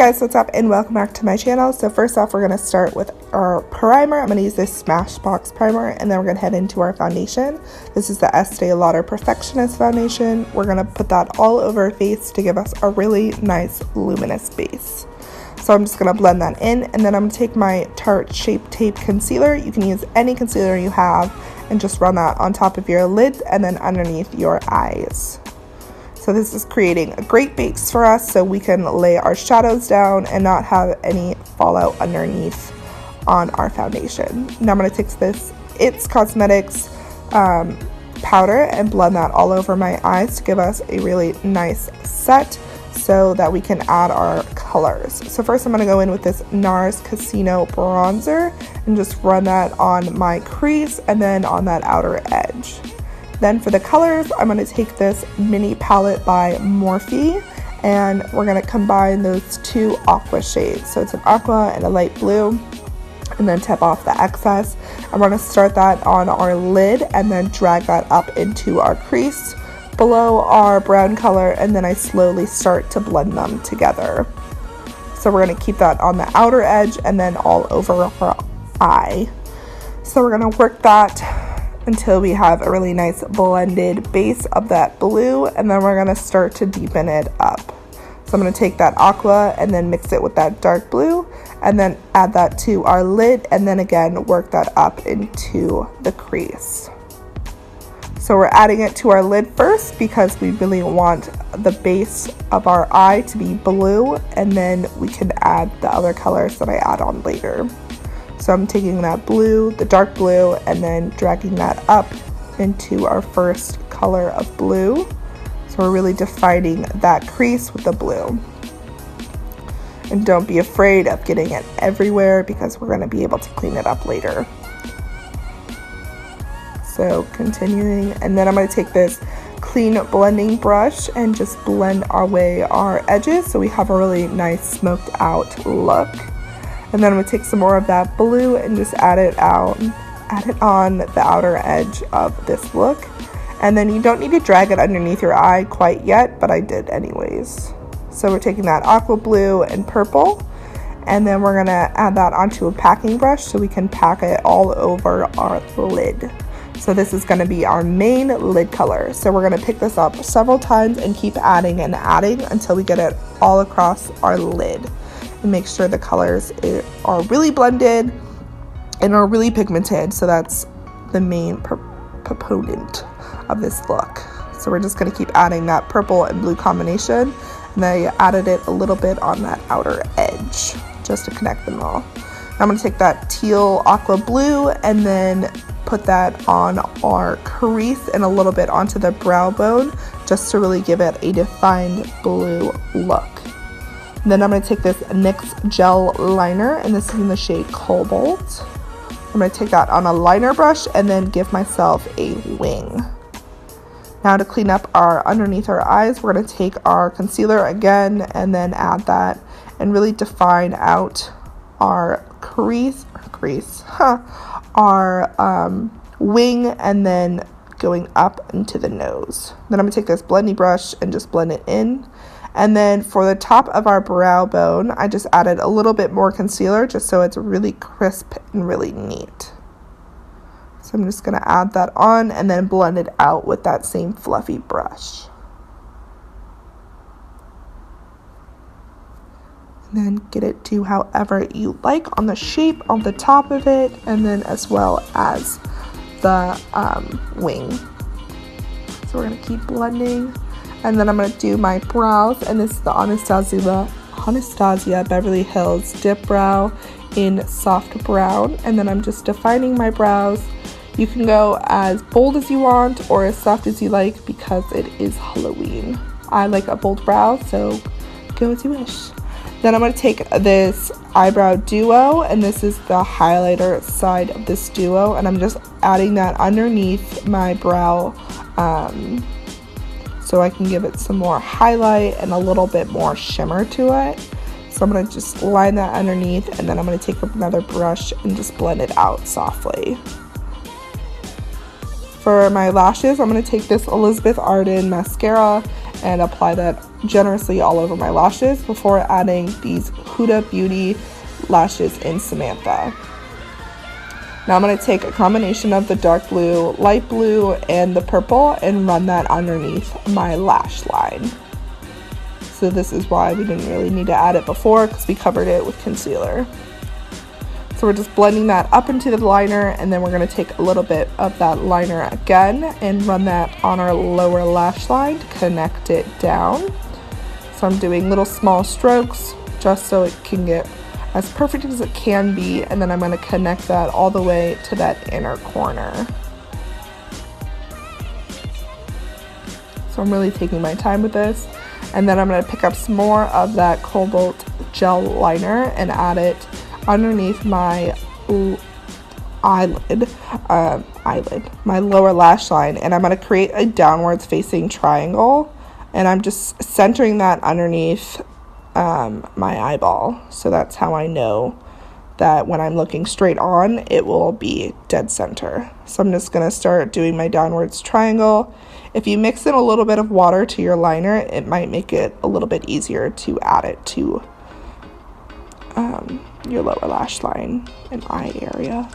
guys, what's up and welcome back to my channel. So first off, we're going to start with our primer. I'm going to use this Smashbox primer, and then we're going to head into our foundation. This is the Estee Lauder Perfectionist foundation. We're going to put that all over our face to give us a really nice luminous base. So I'm just going to blend that in, and then I'm going to take my Tarte Shape Tape concealer. You can use any concealer you have and just run that on top of your lids and then underneath your eyes. So this is creating a great base for us so we can lay our shadows down and not have any fallout underneath on our foundation. Now I'm going to take this NYX Cosmetics powder and blend that all over my eyes to give us a really nice set so that we can add our colors. So first I'm going to go in with this Nars Casino bronzer and just run that on my crease and then on that outer edge. Then for the colors, I'm going to take this mini palette by Morphe, and we're going to combine those two aqua shades. So it's an aqua and a light blue, and then tap off the excess. I'm going to start that on our lid and then drag that up into our crease below our brown color, and then I slowly start to blend them together. So we're going to keep that on the outer edge and then all over our eye. So we're going to work that until we have a really nice blended base of that blue, and then we're going to start to deepen it up. So I'm going to take that aqua and then mix it with that dark blue and then add that to our lid, and then again work that up into the crease. So we're adding it to our lid first because we really want the base of our eye to be blue, and then we can add the other colors that I add on later. So I'm taking that blue, the dark blue, and then dragging that up into our first color of blue. So we're really defining that crease with the blue. And don't be afraid of getting it everywhere because we're going to be able to clean it up later. So continuing, and then I'm going to take this clean blending brush and just blend our edges so we have a really nice smoked out look. And then I'm going to take some more of that blue and just add it on the outer edge of this look. And then you don't need to drag it underneath your eye quite yet, but I did anyways. So we're taking that aqua blue and purple, and then we're going to add that onto a packing brush so we can pack it all over our lid. So this is going to be our main lid color. So we're going to pick this up several times and keep adding and adding until we get it all across our lid. And make sure the colors are really blended and are really pigmented. So that's the main proponent of this look. So we're just going to keep adding that purple and blue combination, and then I added it a little bit on that outer edge just to connect them all. Now I'm going to take that teal aqua blue and then put that on our crease and a little bit onto the brow bone just to really give it a defined blue look. And then I'm going to take this NYX Gel Liner, and this is in the shade Cobalt. I'm going to take that on a liner brush and then give myself a wing. Now to clean up underneath our eyes, we're going to take our concealer again and then add that and really define out our our wing, and then going up into the nose. Then I'm going to take this blending brush and just blend it in. And then for the top of our brow bone, I just added a little bit more concealer just so it's really crisp and really neat. So I'm just going to add that on and then blend it out with that same fluffy brush. And then get it to however you like on the shape on the top of it, and then as well as the wing. So we're going to keep blending. And then I'm going to do my brows, and this is the Anastasia Beverly Hills Dip Brow in soft brown. And then I'm just defining my brows. You can go as bold as you want or as soft as you like because it is Halloween. I like a bold brow, so go as you wish. Then I'm going to take this eyebrow duo, and this is the highlighter side of this duo, and I'm just adding that underneath my brow so I can give it some more highlight and a little bit more shimmer to it. So I'm going to just line that underneath, and then I'm going to take another brush and just blend it out softly. For my lashes, I'm going to take this Elizabeth Arden mascara and apply that generously all over my lashes before adding these Huda Beauty lashes in Samantha. Now I'm going to take a combination of the dark blue, light blue, and the purple and run that underneath my lash line. So this is why we didn't really need to add it before, because we covered it with concealer. So we're just blending that up into the liner, and then we're going to take a little bit of that liner again and run that on our lower lash line to connect it down. So I'm doing little small strokes just so it can get as perfect as it can be, and then I'm going to connect that all the way to that inner corner. So I'm really taking my time with this, and then I'm going to pick up some more of that Cobalt Gel Liner and add it underneath my eyelid, my lower lash line, and I'm going to create a downwards facing triangle, and I'm just centering that underneath my eyeball. So that's how I know that when I'm looking straight on, it will be dead center. So I'm just going to start doing my downwards triangle. If you mix in a little bit of water to your liner, it might make it a little bit easier to add it to your lower lash line and eye area.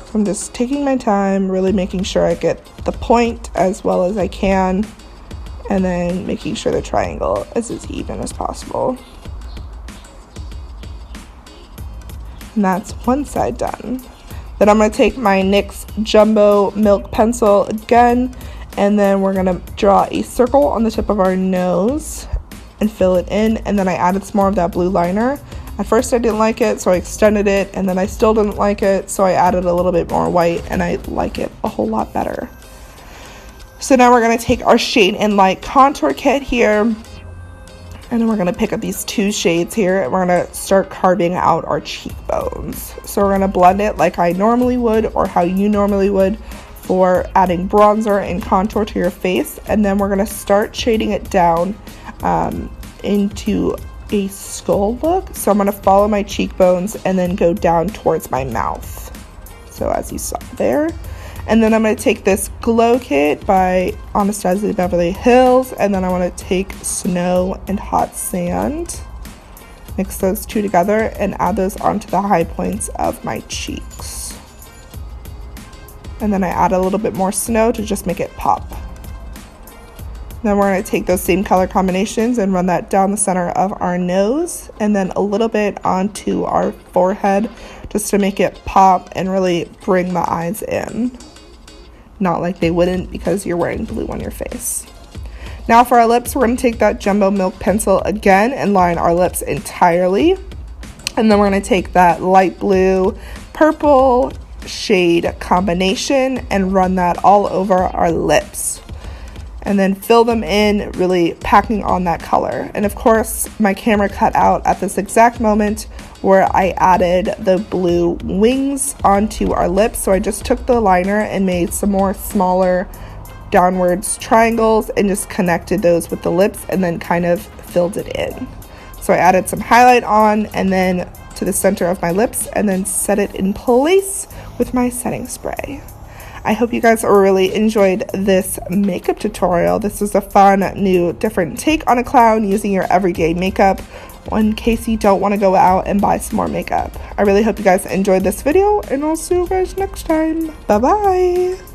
So I'm just taking my time, really making sure I get the point as well as I can, and then making sure the triangle is as even as possible. And that's one side done. Then I'm going to take my NYX Jumbo Milk Pencil again, and then we're going to draw a circle on the tip of our nose and fill it in, and then I added some more of that blue liner. At first I didn't like it, so I extended it, and then I still didn't like it, so I added a little bit more white, and I like it a whole lot better. So now we're going to take our Shade and Light contour kit here, and then we're going to pick up these two shades here, and we're going to start carving out our cheekbones. So we're going to blend it like I normally would, or how you normally would, for adding bronzer and contour to your face, and then we're going to start shading it down into a skull look. So I'm going to follow my cheekbones and then go down towards my mouth, so as you saw there. And then I'm going to take this Glow Kit by Anastasia Beverly Hills, and then I want to take Snow and Hot Sand, mix those two together and add those onto the high points of my cheeks. And then I add a little bit more snow to just make it pop. Then we're going to take those same color combinations and run that down the center of our nose, and then a little bit onto our forehead just to make it pop and really bring the eyes in. Not like they wouldn't because you're wearing blue on your face. Now for our lips, we're going to take that Jumbo Milk Pencil again and line our lips entirely. And then we're going to take that light blue purple shade combination and run that all over our lips. And then fill them in, really packing on that color. And of course, my camera cut out at this exact moment where I added the blue wings onto our lips. So I just took the liner and made some more smaller downwards triangles and just connected those with the lips and then kind of filled it in. So I added some highlight on and then to the center of my lips and then set it in place with my setting spray. I hope you guys really enjoyed this makeup tutorial. This is a fun, new, different take on a clown using your everyday makeup in case you don't want to go out and buy some more makeup. I really hope you guys enjoyed this video, and I'll see you guys next time. Bye-bye!